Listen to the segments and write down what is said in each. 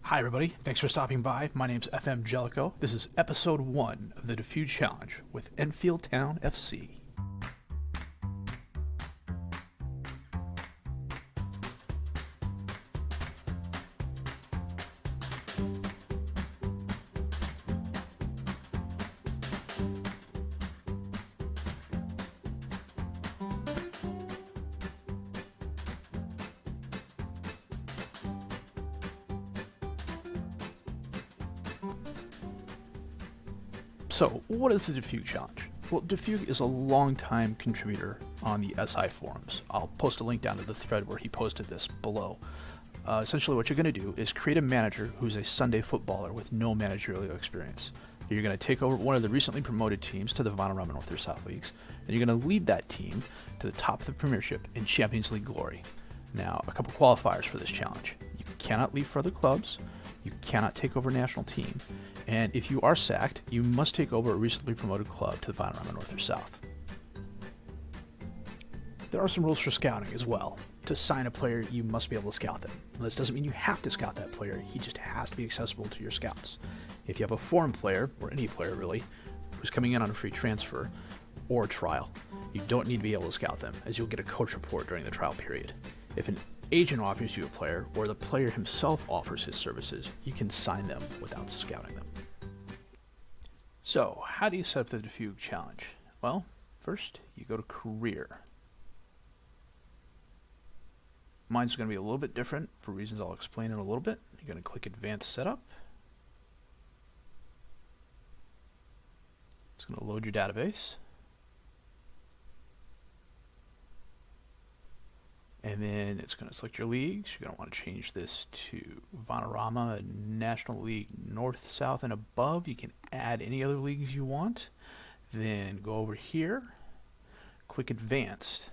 Hi everybody, thanks for stopping by. My name's FM Jellico. This is episode 1 of the Dafuge Challenge with Enfield Town FC. So, what is the Dafuge Challenge? Well, Dafuge is a long-time contributor on the SI forums. I'll post a link down to the thread where he posted this below. Essentially, what you're going to do is create a manager who's a Sunday footballer with no managerial experience. You're going to take over one of the recently promoted teams to the Vanarama North or South Leagues, and you're going to lead that team to the top of the Premiership in Champions League glory. Now, a couple qualifiers for this challenge. You cannot leave for other clubs, you cannot take over a national team, and if you are sacked, you must take over a recently promoted club to the Vanarama North or South. There are some rules for scouting as well. To sign a player, you must be able to scout them. This doesn't mean you have to scout that player, he just has to be accessible to your scouts. If you have a foreign player, or any player really, who's coming in on a free transfer or trial, you don't need to be able to scout them, as you'll get a coach report during the trial period. If an agent offers you a player, or the player himself offers his services, you can sign them without scouting them. So, how do you set up the Dafuge Challenge? Well, first, you go to Career. Mine's going to be a little bit different for reasons I'll explain in a little bit. You're going to click Advanced Setup. It's going to load your database. And then it's going to select your leagues. You're going to want to change this to Vanarama National League North, South, and above. You can add any other leagues you want. Then go over here, click Advanced.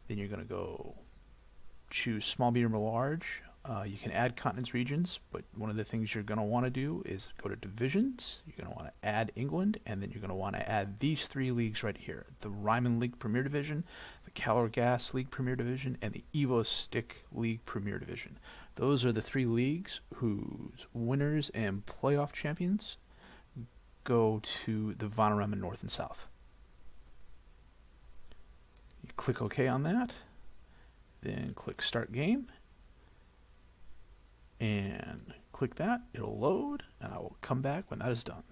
Then you're going to go choose Small, Medium, or Large. You can add continents, regions, but one of the things you're going to want to do is go to Divisions. You're going to want to add England, and then you're going to want to add these 3 leagues right here. The Ryman League Premier Division, the Calor Gas League Premier Division, and the Evo Stick League Premier Division. Those are the 3 leagues whose winners and playoff champions go to the Vanarama North and South. You click OK on that, then click Start Game, and click that. It'll load, and I will come back when that is done.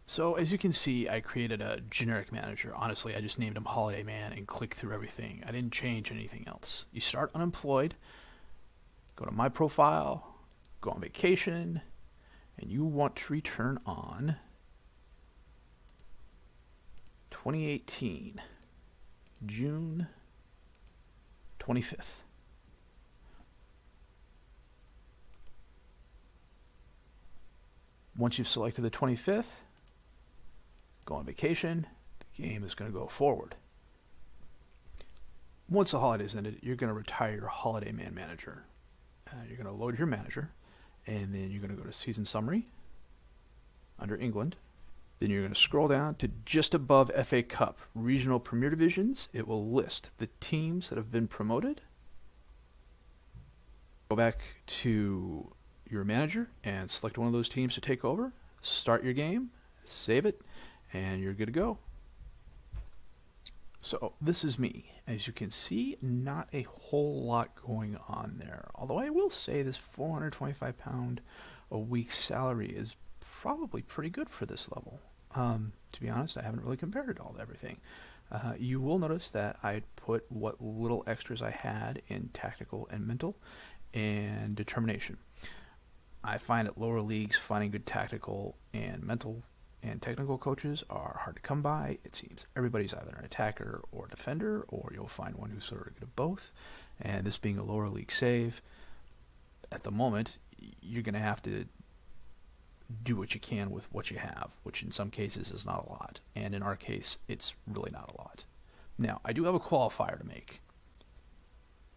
So as you can see, I created a generic manager. Honestly, I just named him Holiday Man and clicked through everything. I didn't change anything else. You start unemployed, go to My Profile, go on vacation, and you want to return on 2018, June 25th. Once you've selected the 25th, go on vacation, the game is going to go forward. Once the holiday's ended, you're going to retire your Holiday Man manager. You're going to load your manager, and then you're going to go to Season Summary under England. Then you're going to scroll down to just above FA Cup, Regional Premier Divisions. It will list the teams that have been promoted. Go back to your manager and select one of those teams to take over. Start your game, save it, and you're good to go. So this is me. As you can see, not a whole lot going on there. Although I will say this £425 a week salary is probably pretty good for this level. To be honest, I haven't really compared it all to everything. You will notice that I put what little extras I had in tactical and mental and determination. I find at lower leagues finding good tactical and mental and technical coaches are hard to come by. It seems everybody's either an attacker or defender, or you'll find one who's sort of good at both. And this being a lower league save, at the moment, you're going to have to do what you can with what you have, which in some cases is not a lot. And in our case, it's really not a lot. Now, I do have a qualifier to make.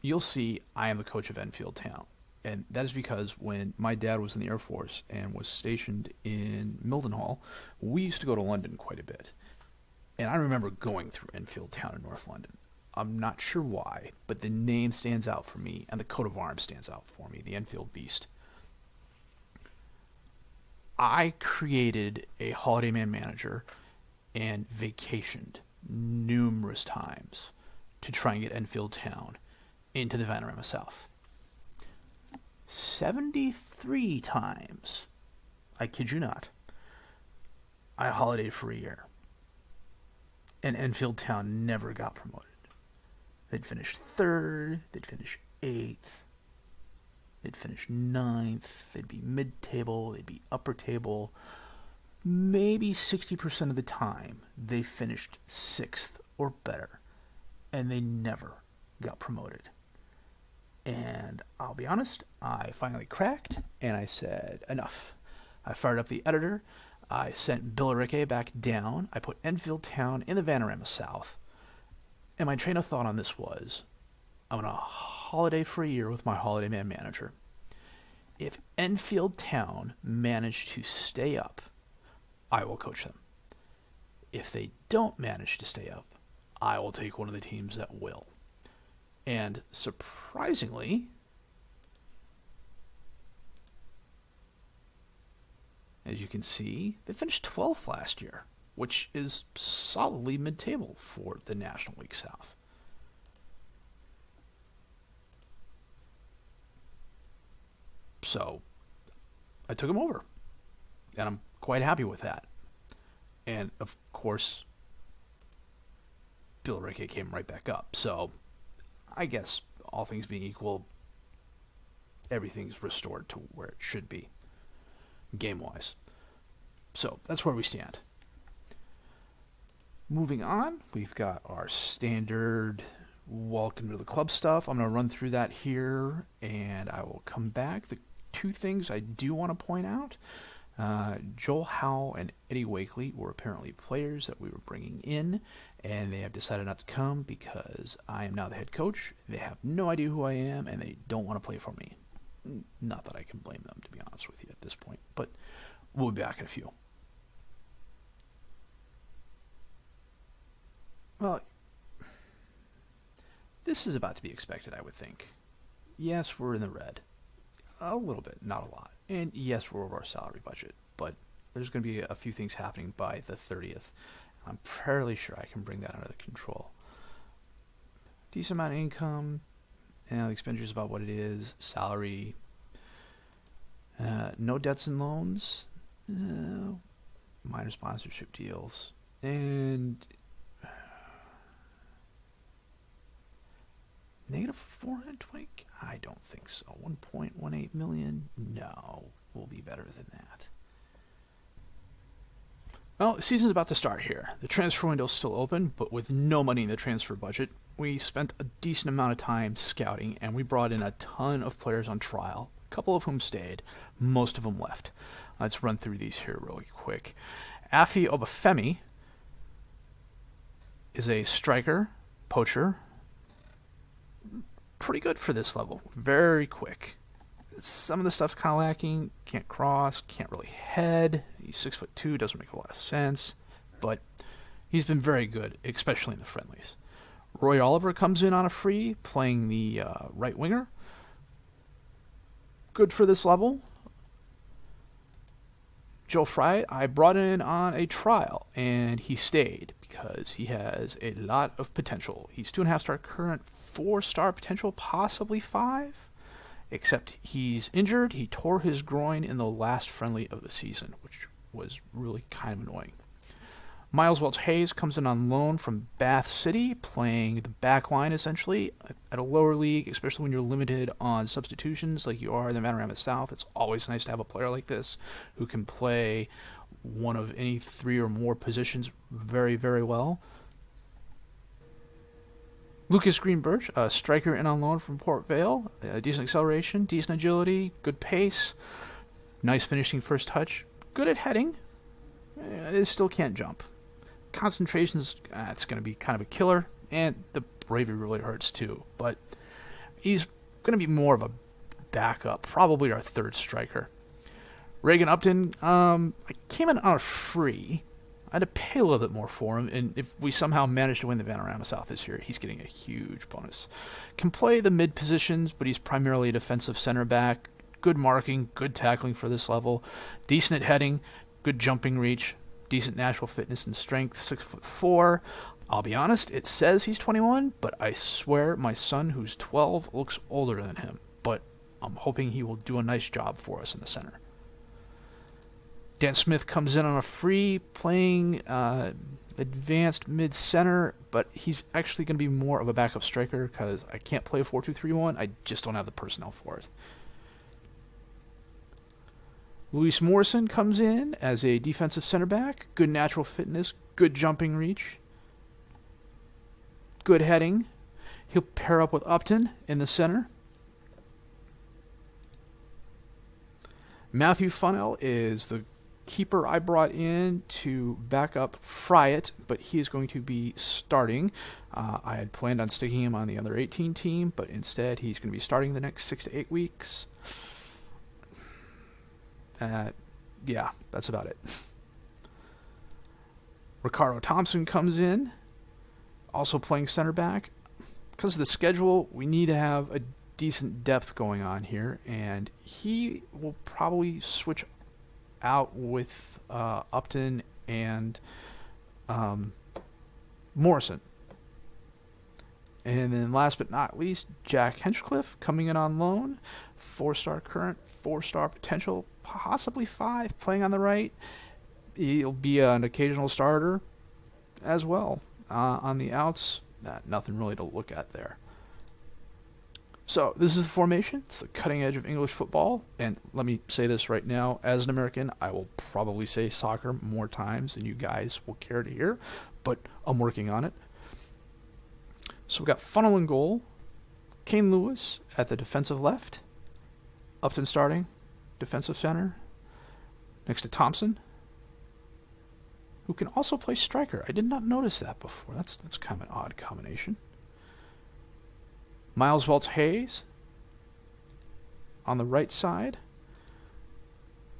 You'll see I am the coach of Enfield Town. And that is because when my dad was in the Air Force and was stationed in Mildenhall, we used to go to London quite a bit. And I remember going through Enfield Town in North London. I'm not sure why, but the name stands out for me, and the coat of arms stands out for me, the Enfield Beast. I created a Holiday Man manager and vacationed numerous times to try and get Enfield Town into the Vanarama South. 73 times, I kid you not, I holidayed for a year. And Enfield Town never got promoted. They'd finish 3rd, they'd finish 8th, they'd finish 9th, they'd be mid-table, they'd be upper table. Maybe 60% of the time, they finished 6th or better, and they never got promoted. And I'll be honest, I finally cracked, and I said, enough. I fired up the editor, I sent Billericay back down, I put Enfield Town in the Vanarama South, and my train of thought on this was, I'm going to holiday for a year with my Holiday Man manager. If Enfield Town manage to stay up, I will coach them. If they don't manage to stay up, I will take one of the teams that will. And surprisingly, as you can see, they finished 12th last year, which is solidly mid-table for the National League South. So, I took them over, and I'm quite happy with that. And, of course, Billericay came right back up. So, I guess, all things being equal, everything's restored to where it should be, game-wise. So, that's where we stand. Moving on, we've got our standard welcome to the club stuff. I'm going to run through that here, and I will come back. The two things I do want to point out, Joel Howell and Eddie Wakely were apparently players that we were bringing in, and they have decided not to come because I am now the head coach. They have no idea who I am, and they don't want to play for me. Not that I can blame them, to be honest with you at this point, but we'll be back in a few. Well, this is about to be expected, I would think. Yes, we're in the red. A little bit, not a lot. And yes, we're over our salary budget, but there's going to be a few things happening by the 30th. I'm fairly sure I can bring that under control. Decent amount of income, the expenditure is about what it is, salary, no debts and loans, minor sponsorship deals, and negative 420? I don't think so. 1.18 million? No, we'll be better than that. Well, the season's about to start here. The transfer window's still open, but with no money in the transfer budget. We spent a decent amount of time scouting, and we brought in a ton of players on trial, a couple of whom stayed, most of them left. Let's run through these here really quick. Afi Obafemi is a striker, poacher, pretty good for this level. Very quick. Some of the stuff's kind of lacking. Can't cross, can't really head. He's 6'2", doesn't make a lot of sense. But he's been very good, especially in the friendlies. Roy Oliver comes in on a free, playing the right winger. Good for this level. Joe Fry, I brought in on a trial, and he stayed because he has a lot of potential. He's 2.5-star current, 4-star potential, possibly 5. Except he's injured. He tore his groin in the last friendly of the season, which was really kind of annoying. Miles Welch-Hayes comes in on loan from Bath City, playing the back line essentially at a lower league, especially when you're limited on substitutions like you are in the Vanarama South. It's always nice to have a player like this who can play one of any 3 or more positions very, very well. Lucas Green-Birch, a striker in on loan from Port Vale. Decent acceleration, decent agility, good pace, nice finishing first touch, good at heading. Still can't jump. Concentration's it's going to be kind of a killer, and the bravery really hurts too. But he's going to be more of a backup, probably our 3rd striker. Regan Upton, I came in on a free, I had to pay a little bit more for him, and if we somehow manage to win the Vanarama South this year, he's getting a huge bonus. Can play the mid positions, but he's primarily a defensive center back. Good marking, good tackling for this level, decent at heading, good jumping reach, decent natural fitness and strength, 6'4". I'll be honest, it says he's 21, but I swear my son, who's 12, looks older than him. But I'm hoping he will do a nice job for us in the center. Dan Smith comes in on a free, playing advanced mid-center, but he's actually going to be more of a backup striker because I can't play a 4-2-3-1. I just don't have the personnel for it. Luis Morrison comes in as a defensive center back. Good natural fitness, good jumping reach, good heading. He'll pair up with Upton in the center. Matthew Funnell is the keeper I brought in to back up Fryatt, but he is going to be starting. I had planned on sticking him on the under 18 team, but instead he's going to be starting the next 6 to 8 weeks. Yeah, that's about it. Ricardo Thompson comes in, also playing center back. Because of the schedule, we need to have a decent depth going on here, and he will probably switch out with Upton and Morrison. And then last but not least, Jack Hinchcliffe coming in on loan. 4-star current, 4-star potential, possibly 5, playing on the right. He'll be an occasional starter as well. On the outs, nothing really to look at there. So this is the formation. It's the cutting edge of English football. And let me say this right now. As an American, I will probably say soccer more times than you guys will care to hear. But I'm working on it. So we got Funnell in goal. Kane Lewis at the defensive left. Upton starting. Defensive center. Next to Thompson, who can also play striker. I did not notice that before. That's kind of an odd combination. Miles Waltz-Hayes on the right side.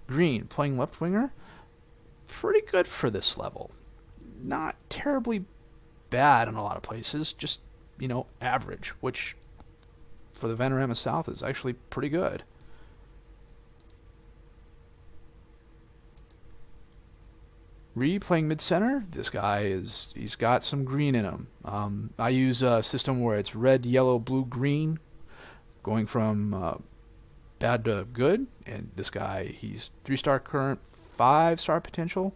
Green playing left winger. Pretty good for this level. Not terribly bad in a lot of places. Just, average, which for the Vanarama South is actually pretty good. Reed playing mid-center. This guy he's got some green in him. I use a system where it's red, yellow, blue, green, going from bad to good. And this guy, he's 3-star current, 5-star potential.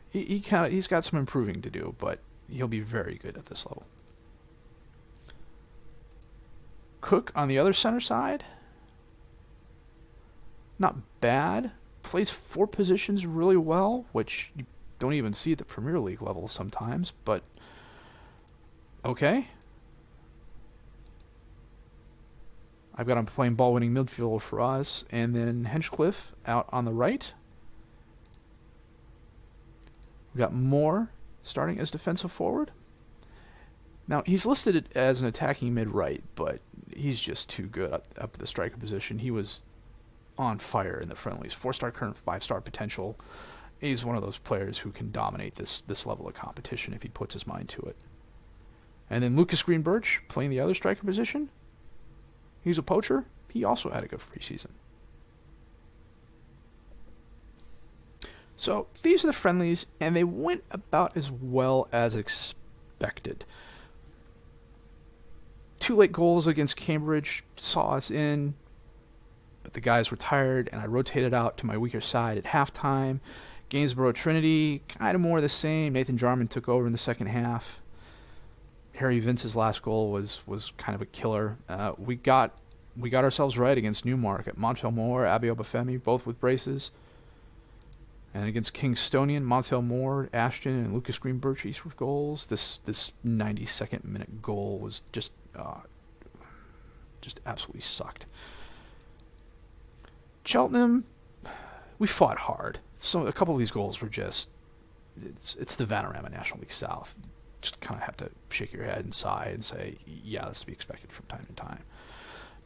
He's got some improving to do, but he'll be very good at this level. Cook on the other center side. Not bad. Plays 4 positions really well, which you don't even see at the Premier League level sometimes, but okay. I've got him playing ball-winning midfield for us, and then Hinchcliffe out on the right. We've got Moore starting as defensive forward. Now, he's listed as an attacking mid-right, but he's just too good up at the striker position. He was on fire in the friendlies. 4-star current, 5-star potential. He's one of those players who can dominate this level of competition if he puts his mind to it. And then Lucas Green-Birch playing the other striker position. He's a poacher. He also had a good preseason. So these are the friendlies, and they went about as well as expected. 2 late goals against Cambridge saw us in, but the guys were tired, and I rotated out to my weaker side at halftime. Gainsborough Trinity, kind of more the same. Nathan Jarman took over in the second half. Harry Vince's last goal was kind of a killer. We got ourselves right against Newmark at Montel Moore, Abbey Obafemi, both with braces. And against Kingstonian, Montel Moore, Ashton, and Lucas Green-Birch each with goals. This 92nd minute goal was just absolutely sucked. Cheltenham, we fought hard. A couple of these goals were just, it's the Vanarama National League South. Just kind of have to shake your head and sigh and say, yeah, that's to be expected from time to time.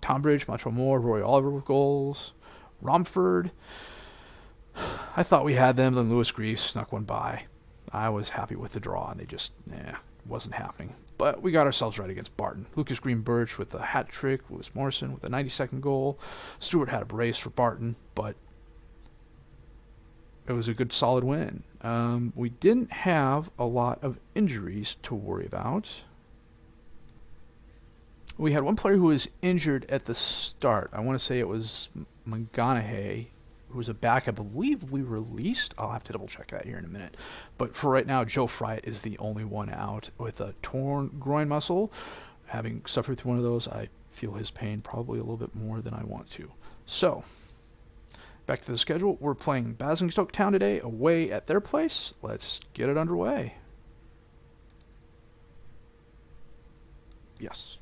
Tonbridge, Montreal Moore, Roy Oliver with goals. Romford, I thought we had them, then Lewis Grief snuck one by. I was happy with the draw, and they just, wasn't happening. But we got ourselves right against Barton. Lucas Green-Birch with a hat trick, Lewis Morrison with a 92nd goal. Stewart had a brace for Barton, but it was a good, solid win. We didn't have a lot of injuries to worry about. We had one player who was injured at the start. I want to say it was McGonaghy, who was a back. I believe we released. I'll have to double check that here in a minute. But for right now, Joe Fright is the only one out with a torn groin muscle. Having suffered through one of those, I feel his pain probably a little bit more than I want to. So, back to the schedule. We're playing Basingstoke Town today, away at their place. Let's get it underway. Yes.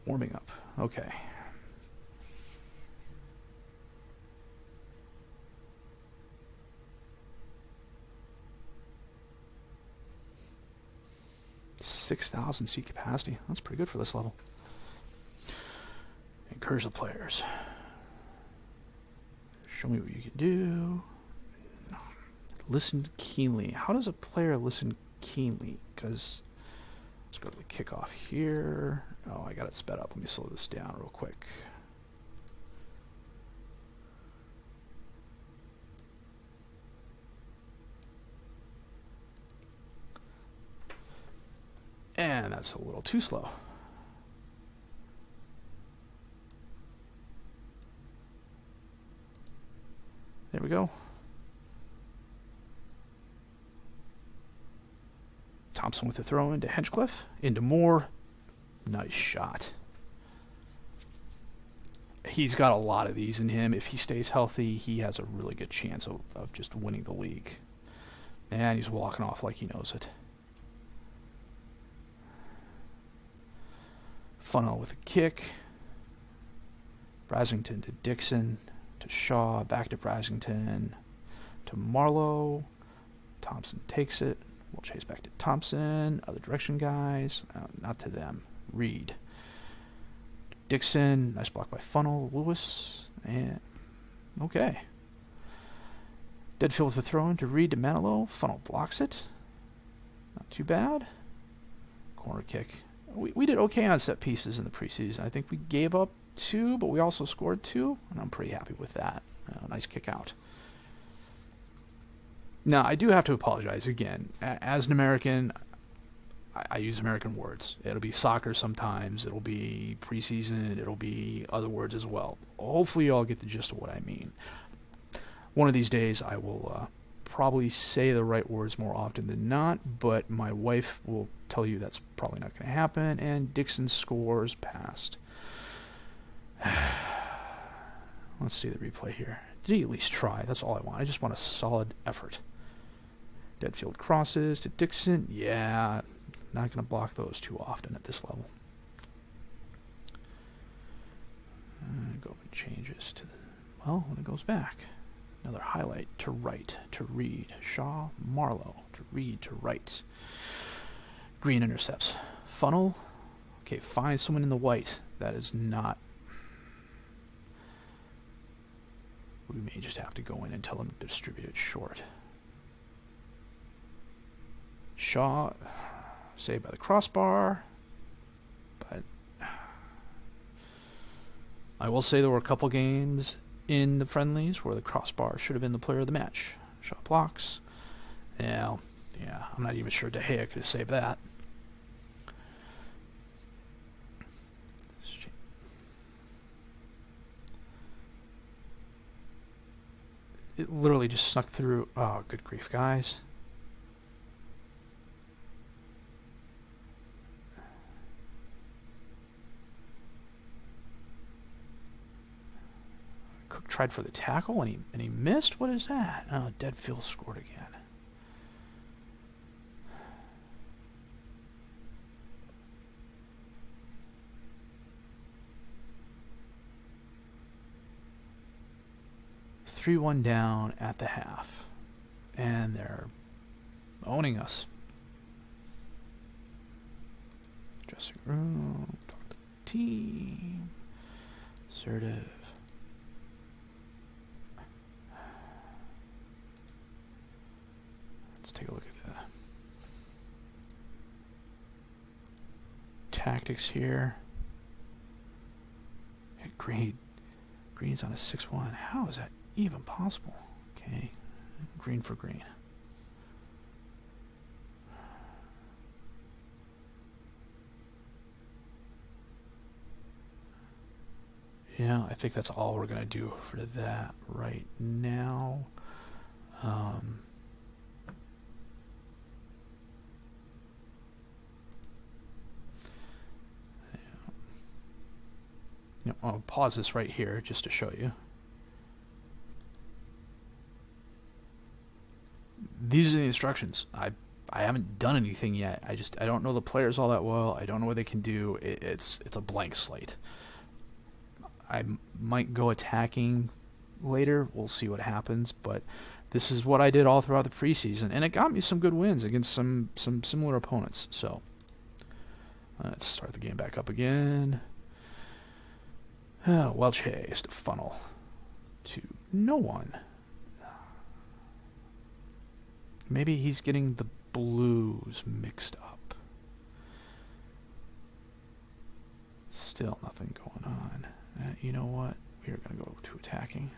Warming up. Okay. $6,000 seat capacity. That's pretty good for this level. Encourage the players. Show me what you can do. Listen keenly. How does a player listen keenly? Because let's go to the kickoff here. Oh, I got it sped up. Let me slow this down real quick. And that's a little too slow. There we go. Thompson with the throw into Hinchcliffe. Into Moore. Nice shot. He's got a lot of these in him. If he stays healthy, he has a really good chance of just winning the league. And he's walking off like he knows it. Funnel with a kick. Brasington to Dixon. To Shaw. Back to Brasington. To Marlowe. Thompson takes it. We'll chase back to Thompson. Other direction, guys. Not to them. Reed. Dixon. Nice block by Funnel. Lewis. And okay. Deadfield with the throw in to Reed to Manilow. Funnel blocks it. Not too bad. Corner kick. We did okay on set pieces in the preseason. I think we gave up 2, but we also scored 2, and I'm pretty happy with that. Nice kick out. Now, I do have to apologize again. As an American, I use American words. It'll be soccer sometimes. It'll be preseason. It'll be other words as well. Hopefully, you all get the gist of what I mean. One of these days, I will probably say the right words more often than not, but my wife will tell you that's probably not going to happen, and Dixon scores past. Let's see the replay here. Did he at least try? That's all I want. I just want a solid effort. Deadfield crosses to Dixon. Yeah, not going to block those too often at this level. Go up and changes to well, when it goes back. Another highlight to right, to Reed. Shaw, Marlowe, to Reed, to right. Green intercepts. Funnel. Okay, find someone in the white. That is not... We may just have to go in and tell them to distribute it short. Shaw, saved by the crossbar. But I will say there were a couple games in the friendlies where the crossbar should have been the player of the match. Shaw blocks. Yeah, I'm not even sure De Gea could have saved that. It literally just snuck through. Oh, good grief, guys. Cook tried for the tackle and he missed? What is that? Oh, Deadfield scored again. $3-1 down at the half. And they're owning us. Dressing room. Talk to the team. Assertive. tactics here. Okay, green's on a 6-1. How is that even possible? Okay, green for green. Yeah, I think that's all we're going to do for that right now. I'll pause this right here just to show you. These are the instructions. I haven't done anything yet. I don't know the players all that well. I don't know what they can do. It's a blank slate. I might go attacking later. We'll see what happens, but this is what I did all throughout the preseason, and it got me some good wins against some similar opponents. So let's start the game back up again. Well chased, funnel to no one. Maybe he's getting the blues mixed up. Still nothing going on. You know what? We are going to go to attacking.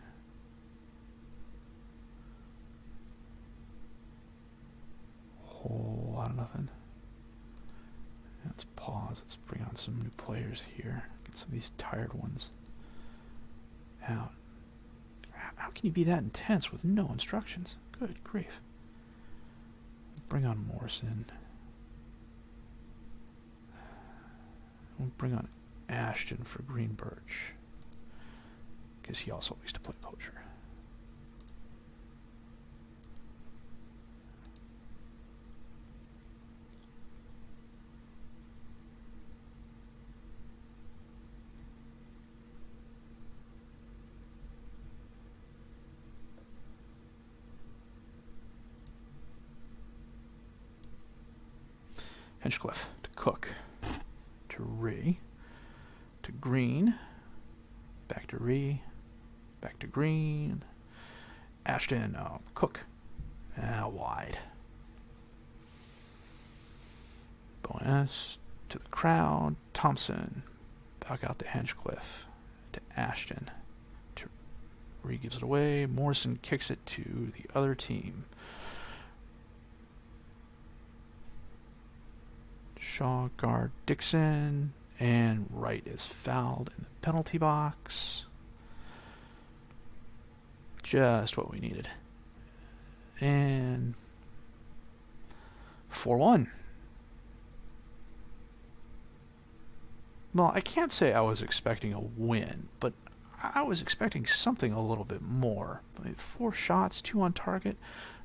Whole lot of nothing. Let's pause. Let's bring on some new players here. Get some of these tired ones out. How can you be that intense with no instructions? Good grief. Bring on Morrison. We'll bring on Ashton for Green Birch, because he also likes to play poacher. Hinchcliffe to Cook, to Ree, to Green, back to Ree, back to Green, Ashton, Cook, wide. Bonus to the crowd, Thompson, back out to Hinchcliffe, to Ashton, to Ree gives it away, Morrison kicks it to the other team. Shaw, guard, Dixon, and Wright is fouled in the penalty box. Just what we needed. And 4-1. Well, I can't say I was expecting a win, but I was expecting something a little bit more. 4 shots, 2 on target.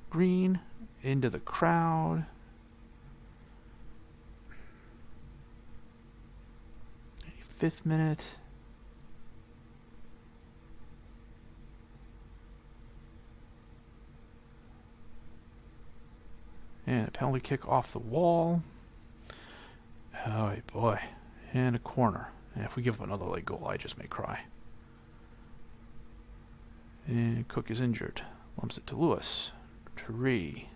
Green into the crowd. 5th minute. And a penalty kick off the wall. Oh boy. And a corner. And if we give up another late goal, I just may cry. And Cook is injured. Lumps it to Lewis. To Ree.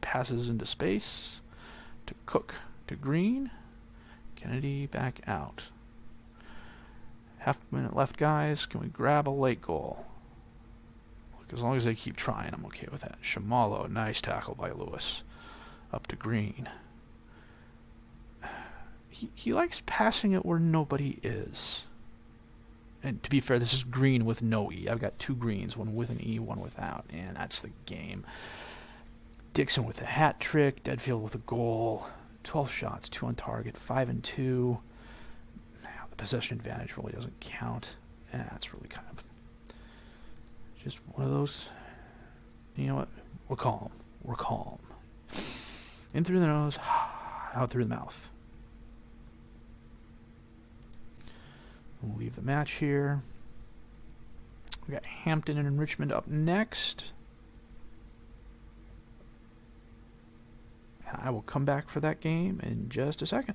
Passes into space. To Cook. To Green. Kennedy back out. Half a minute left, guys. Can we grab a late goal? Look, as long as they keep trying, I'm okay with that. Shamalo, nice tackle by Lewis. Up to Green. He likes passing it where nobody is. And to be fair, this is Green with no E. I've got 2 greens, one with an E, one without. And that's the game. Dixon with a hat trick. Deadfield with a goal. 12 shots, 2 on target, 5 and 2. The possession advantage really doesn't count. That's really kind of just one of those. You know what? We're calm. We're calm. In through the nose, out through the mouth. We'll leave the match here. We got Hampton and Richmond up next. And I will come back for that game in just a second.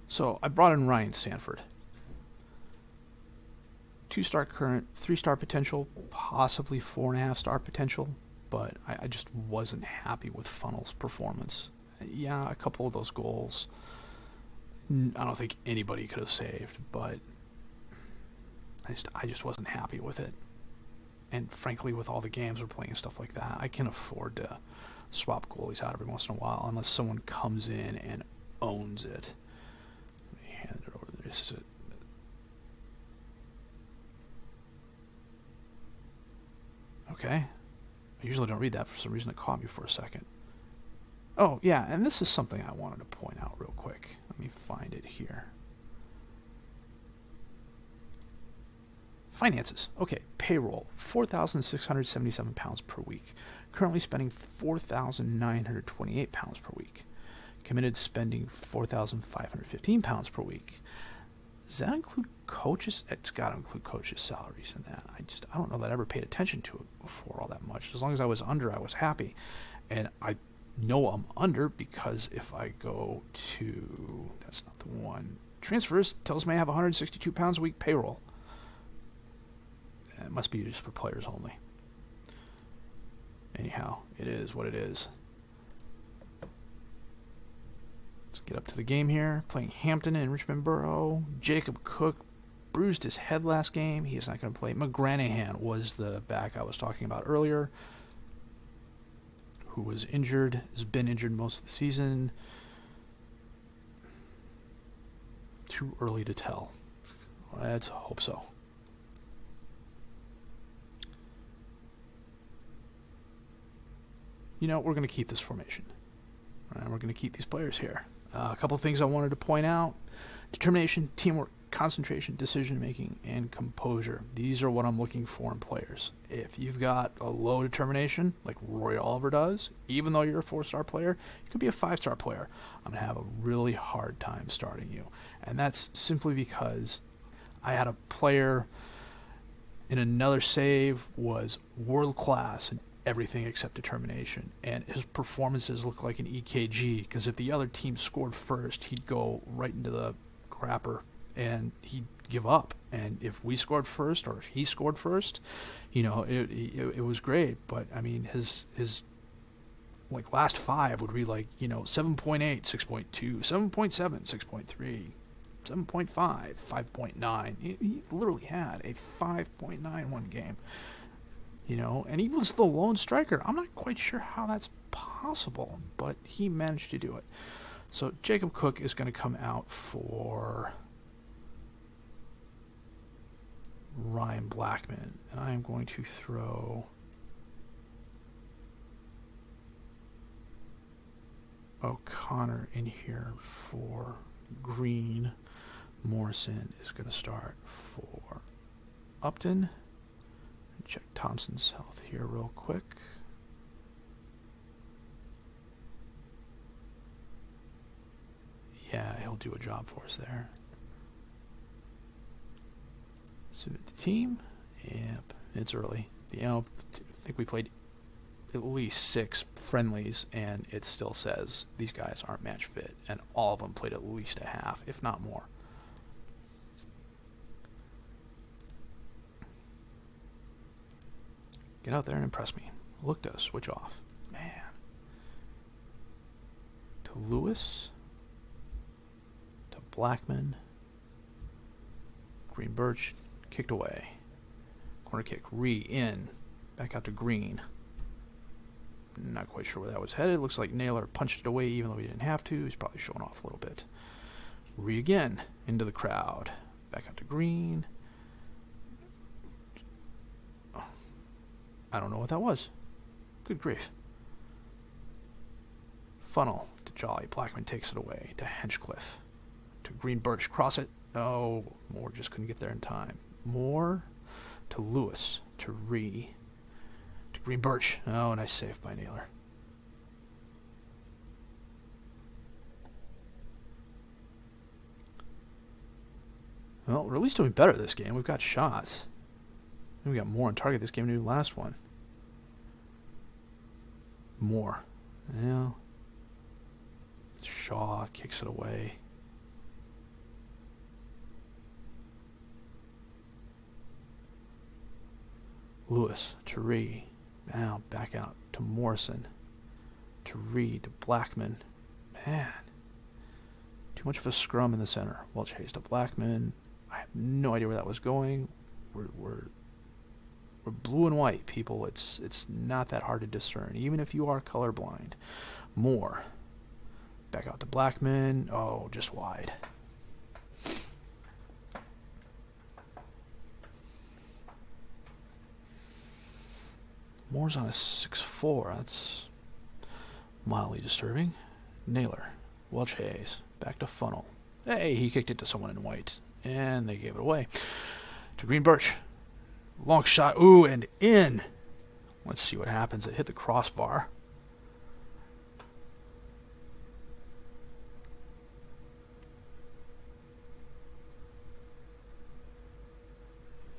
So I brought in Ryan Sanford. 2-star current, 3-star potential, possibly 4.5-star potential, but I just wasn't happy with Funnel's performance. Yeah, a couple of those goals, I don't think anybody could have saved, but I just wasn't happy with it. And frankly, with all the games we're playing and stuff like that, I can afford to swap goalies out every once in a while unless someone comes in and owns it. Let me hand it over there. This is it. Okay. I usually don't read that. For some reason, it caught me for a second. Oh, yeah, and this is something I wanted to point out real quick. Let me find it here. Finances. Okay, payroll, £4,677 per week. Currently spending £4,928 per week. Committed spending £4,515 per week. Does that include coaches? It's got to include coaches' salaries in that. I don't know that I ever paid attention to it before all that much. As long as I was under, I was happy. And I know I'm under because if I go to, that's not the one, transfers, tells me I have £162 a week payroll. It must be just for players only. Anyhow, it is what it is. Let's get up to the game here. Playing Hampton and Richmond Borough. Jacob Cook bruised his head last game. He is not going to play. McGranahan was the back I was talking about earlier, who was injured, has been injured most of the season. Too early to tell. Let's hope so. You know, we're going to keep this formation. Right, we're going to keep these players here. A couple of things I wanted to point out. Determination, teamwork, concentration, decision-making, and composure. These are what I'm looking for in players. If you've got a low determination, like Roy Oliver does, even though you're a 4-star player, you could be a 5-star player. I'm going to have a really hard time starting you. And that's simply because I had a player in another save was world-class and everything except determination, and his performances look like an EKG, because if the other team scored first, he'd go right into the crapper and he'd give up. And if we scored first, or if he scored first, you know, it was great. But I mean, his like last 5 would be like, you know, 7.8, 6.2, 7.7, 6.3, 7.5, 5.9. He literally had a 5.91 game. You know, and he was the lone striker. I'm not quite sure how that's possible, but he managed to do it. So Jacob Cook is going to come out for Ryan Blackman, and I am going to throw O'Connor in here for Green. Morrison is going to start for Upton. Check Thompson's health here real quick. Yeah, he'll do a job for us there. Submit the team. Yep, it's early. You know, I think we played at least 6 friendlies, and it still says these guys aren't match fit, and all of them played at least a half, if not more. Get out there and impress me. Look to switch off. Man. To Lewis. To Blackman. Green Birch. Kicked away. Corner kick. In. Back out to Green. Not quite sure where that was headed. Looks like Naylor punched it away even though he didn't have to. He's probably showing off a little bit. Again. Into the crowd. Back out to Green. I don't know what that was. Good grief. Funnel to Jolly. Blackman takes it away to Henchcliffe. To Green Birch. Cross it. Oh, Moore just couldn't get there in time. Moore to Lewis. To To Green Birch. Oh, nice save by Naylor. Well, we're at least doing better this game. We've got shots. We got more on target this game than the last one. More. Yeah. Shaw kicks it away. Lewis to now back out to Morrison. To Blackman. Man. Too much of a scrum in the center. Welch Hayes to Blackman. I have no idea where that was going. We're blue and white, people. It's not that hard to discern, even if you are colorblind. Moore. Back out to Blackman. Oh, just wide. Moore's on a 6-4. That's mildly disturbing. Naylor. Welch Hayes. Back to Funnel. Hey, he kicked it to someone in white. And they gave it away. To Green Birch. Long shot. Ooh, and in. Let's see what happens. It hit the crossbar.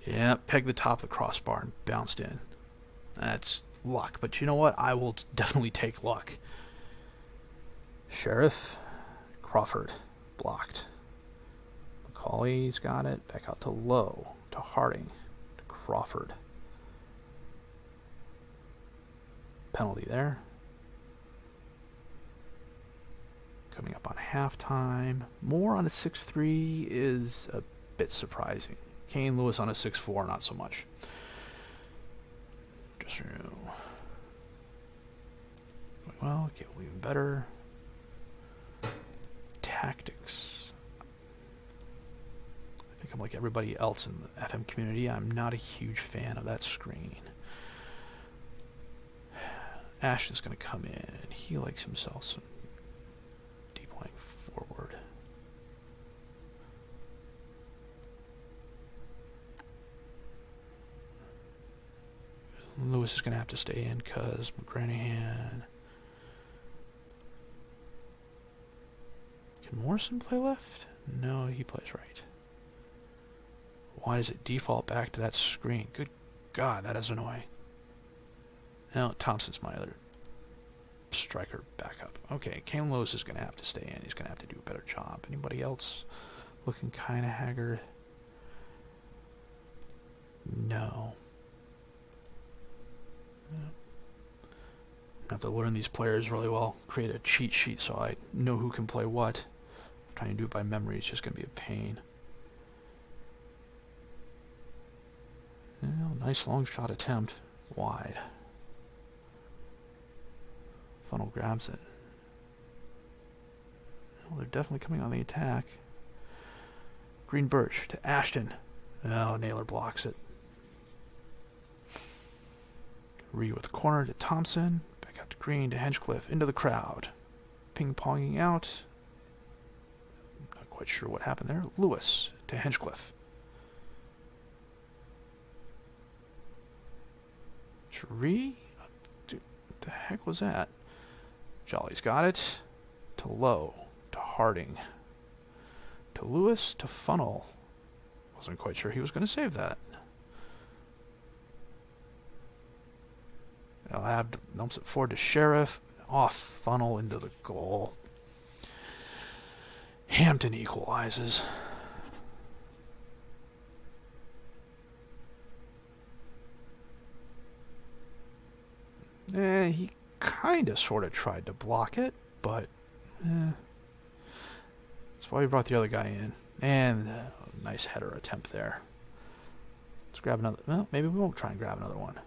Yeah, pegged the top of the crossbar and bounced in. That's luck. But you know what? I will definitely take luck. Sheriff. Crawford. Blocked. McCauley's got it. Back out to Lowe. To Harding. To Crawford. Penalty there. Coming up on halftime. Moore on a 6-3 is a bit surprising. Kane Lewis on a 6-4, not so much. Just well, get even better. Tactics. I think I'm like everybody else in the FM community. I'm not a huge fan of that screen. Ashton's going to come in, and he likes himself some deep line forward. Lewis is going to have to stay in because McGranahan. Can Morrison play left? No, he plays right. Why does it default back to that screen? Good God, that is annoying. Now, Thompson's my other striker backup. Okay, Kane Lewis is going to have to stay in. He's going to have to do a better job. Anybody else looking kind of haggard? No. I have to learn these players really well. Create a cheat sheet so I know who can play what. Trying to do it by memory is just going to be a pain. Well, nice long shot attempt. Wide. Funnel grabs it. Well, they're definitely coming on the attack. Green Birch to Ashton. Oh, Naylor blocks it. Reed with the corner to Thompson. Back out to Green to Hinchcliffe. Into the crowd. Ping-ponging out. Not quite sure what happened there. Lewis to Hinchcliffe. Reed? What the heck was that? Jolly's got it. To Lowe. To Harding. To Lewis. To Funnel. Wasn't quite sure he was going to save that. Ab dumps it forward to Sheriff. Off Funnel into the goal. Hampton equalizes. He kind of sort of tried to block it, but that's why we brought the other guy in. And a nice header attempt there. Let's grab another. Well, maybe we won't try and grab another one.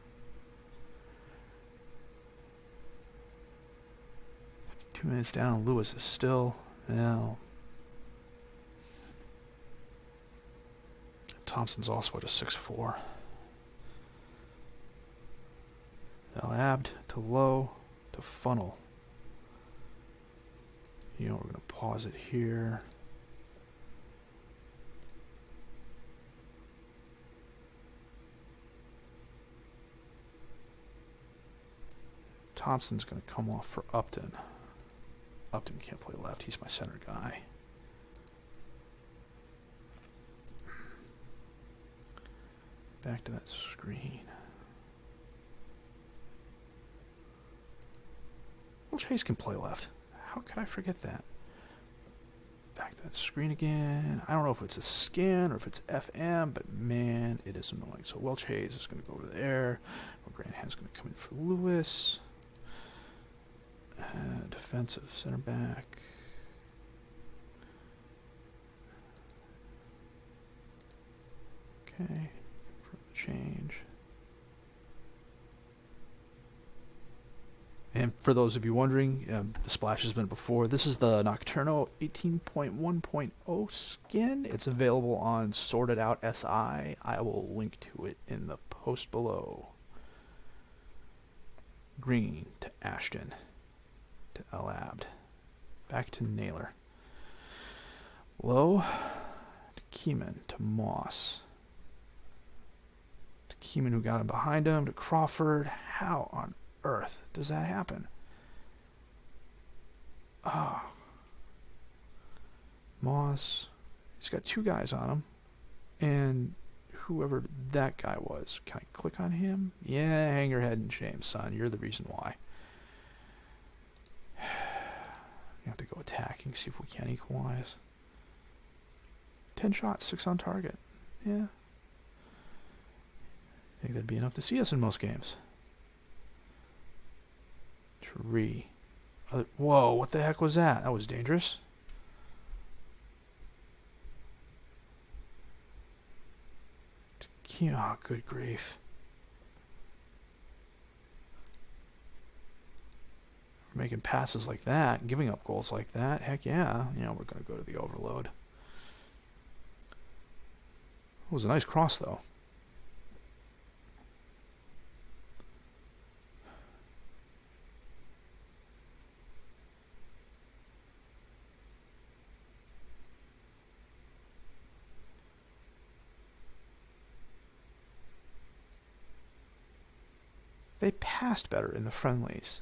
2 minutes down. Lewis is still. Well, Thompson's also at a 6-4. Abbed to Lowe to Funnel. You know, we're going to pause it here. Thompson's going to come off for Upton. Upton can't play left. He's my center guy. Back to that screen. Well, Chase can play left. How could I forget that? Back to that screen again. I don't know if it's a scan or if it's FM, but man, it is annoying. So Welch Hayes is going to go over there. Granahan's going to come in for Lewis. Defensive center back. Okay, for the change. And for those of you wondering, the splash has been before. This is the Nocturno 18.1.0 skin. It's available on Sorted Out SI. I will link to it in the post below. Green to Ashton to Elabd. Back to Naylor. Low to Keeman to Moss. To Keeman, who got him behind him, to Crawford. How on earth does that happen? Moss, he's got two guys on him, and whoever that guy was, can I click on him? Yeah, hang your head in shame, son. You're the reason why. You have to go attacking, see if we can equalize. 10 shots, 6 on target. Yeah, I think that'd be enough to see us in most games. Tree. Whoa, what the heck was that? That was dangerous. Oh, good grief. We're making passes like that, giving up goals like that. Heck yeah. You know, we're going to go to the overload. It was a nice cross, though. They passed better in the friendlies.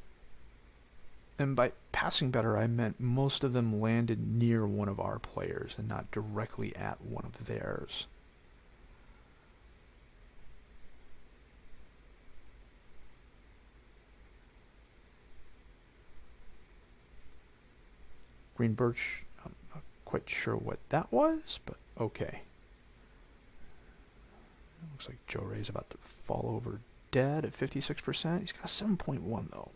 And by passing better, I meant most of them landed near one of our players and not directly at one of theirs. Green Birch, I'm not quite sure what that was, but okay. Looks like Joe Ray's about to fall over dead at 56%. He's got a 7.1 though.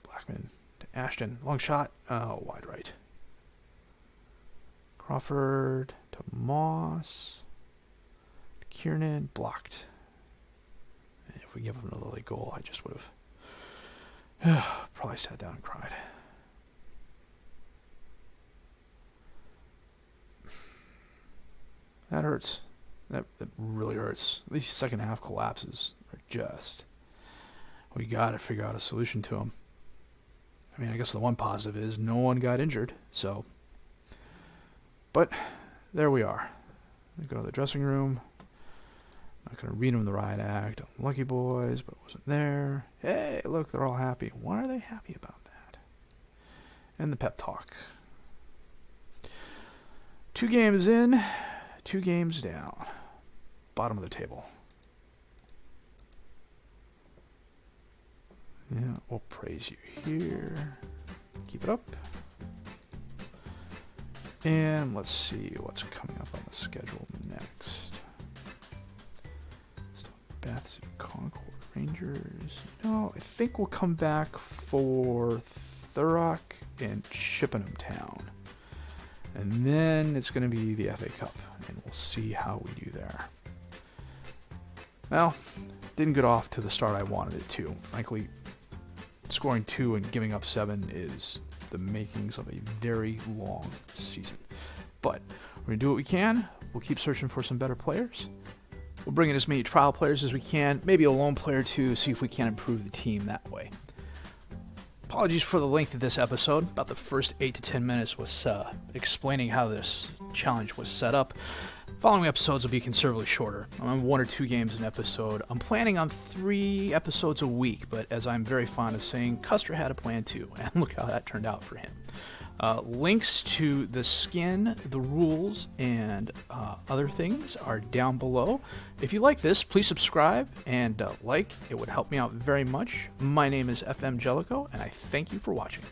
Blackman to Ashton. Long shot. Oh, wide right. Crawford to Moss. To Kiernan. Blocked. And if we give him another late goal, I just would have probably sat down and cried. That hurts. That really hurts. These second half collapses are just... We got to figure out a solution to them. I mean, I guess the one positive is no one got injured, so... But there we are. I go to the dressing room. Not going to read them the riot act. Lucky boys, but it wasn't there. Hey, look, they're all happy. Why are they happy about that? And the pep talk. 2 games in, 2 games down. Bottom of the table. Yeah, we'll praise you here. Keep it up. And let's see what's coming up on the schedule next. Bath City Concord Rangers. No, I think we'll come back for Thurrock and Chippenham Town. And then it's going to be the FA Cup, and we'll see how we do there. Well, didn't get off to the start I wanted it to. Frankly, scoring 2 and giving up 7 is the makings of a very long season. But we're going to do what we can. We'll keep searching for some better players. We'll bring in as many trial players as we can, maybe a lone player too, see if we can improve the team that way. Apologies for the length of this episode. About the first 8 to 10 minutes was explaining how this challenge was set up. Following episodes will be considerably shorter. I'm 1 or 2 games an episode. I'm planning on 3 episodes a week, but as I'm very fond of saying, Custer had a plan too, and look how that turned out for him. Links to the skin, the rules, and other things are down below. If you like this, please subscribe and like. It would help me out very much. My name is FM Jellicoe, and I thank you for watching.